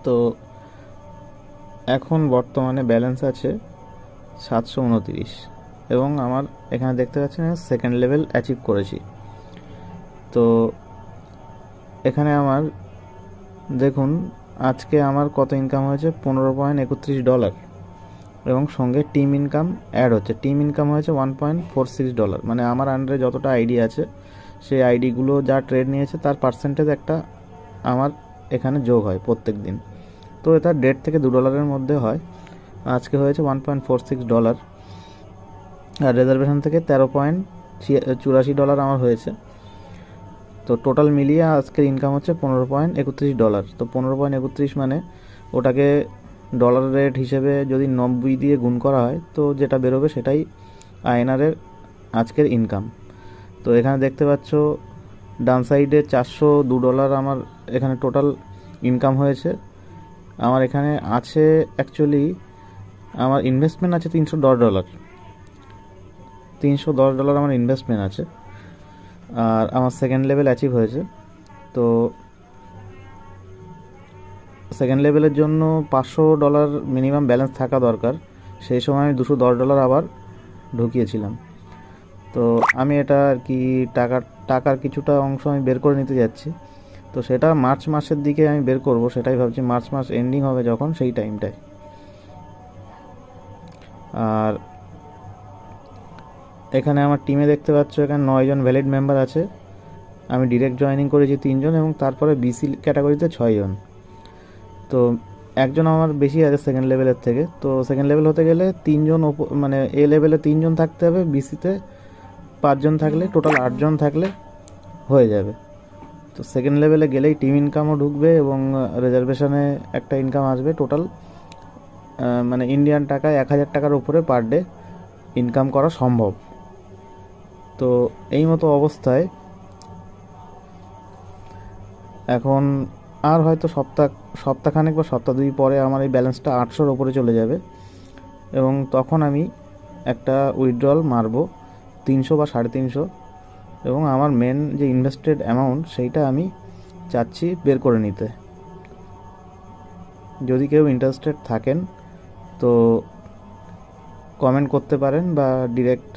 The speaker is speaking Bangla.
তো এখন বর্তমানে ব্যালেন্স আছে 729, এবং আমার এখানে দেখতে পাচ্ছেন সেকেন্ড লেভেল অ্যাচিভ করেছি। তো এখানে আমার দেখুন আজকে আমার কত ইনকাম হয়েছে, $15.31, এবং সঙ্গে টিম ইনকাম অ্যাড হচ্ছে। টিম ইনকাম হয়েছে $1.46। মানে আমার আন্ডারে যতটা আইডি আছে সেই আইডিগুলো যা ট্রেড নিয়েছে তার পার্সেন্টেজ একটা আমার এখানে যোগ হয় প্রত্যেক দিন। তো এটা $1.5 থেকে $2 মধ্যে হয়। আজকে হয়েছে $1.46, আর রিজার্ভেশন থেকে $13.84 আমার হয়েছে। তো টোটাল মিলিয়ে আজকের ইনকাম হচ্ছে $15.31। তো 15.31 মানে ওটাকে ডলার রেট হিসেবে যদি 90 দিয়ে গুণ করা হয় তো যেটা বেরোবে সেটাই আইএনআরের আজকের ইনকাম। তো এখানে দেখতে পাচ্ছ ডান সাইডে $402 আমার এখানে টোটাল ইনকাম হয়েছে। আমার এখানে আছে অ্যাকচুয়ালি আমার ইনভেস্টমেন্ট আছে $310। $310 আমার ইনভেস্টমেন্ট আছে, আর আমার সেকেন্ড লেভেল অ্যাচিভ হয়েছে। তো সেকেন্ড লেভেলের জন্য $500 মিনিমাম ব্যালেন্স থাকা দরকার। সেই সময় আমি $210 আবার ঢুকিয়েছিলাম। তো আমি এটা আর কি টাকার কিছুটা অংশ আমি বের করে নিতে যাচ্ছি। তো সেটা মার্চ মাসের দিকে আমি বের করব, সেটাই ভাবছি। মার্চ মাস এন্ডিং হবে যখন, সেই টাইমটায়। আর এখানে আমার টিমে দেখতে পাচ্ছ এখানে 9 জন ভ্যালিড মেম্বার আছে। আমি ডিরেক্ট জয়েনিং করেছি 3 জন, এবং তারপরে বিসি ক্যাটাগরিতে 6 জন। তো একজন আমার বেশি আছে সেকেন্ড লেভেলের থেকে। তো সেকেন্ড লেভেল হতে গেলে 3 জন মানে এ লেভেলে 3 জন থাকতে হবে, বিসিতে 5 জন থাকলে, টোটাল 8 জন থাকলে হয়ে যাবে। তো সেকেন্ড লেভেলে গেলেই টিম ইনকামও ঢুকবে এবং রিজার্ভেশনে একটা ইনকাম আসবে। টোটাল মানে ইন্ডিয়ান টাকায় 1000 টাকার উপরে পার ডে ইনকাম করা সম্ভব। তো এই মতো অবস্থায় এখন আর হয়তো সপ্তাহখানেক বা সপ্তাহ 2 পরে আমার এই ব্যালেন্সটা 800-র ওপরে চলে যাবে, এবং তখন আমি একটা উইথড্রল মারবো 300 বা 350, এবং আমার মেন যে ইনভেস্টেড অ্যামাউন্ট সেইটা আমি চাচ্ছি বের করে নিতে। যদি কেউ ইন্টারেস্টেড থাকেন তো কমেন্ট করতে পারেন বা ডিরেক্ট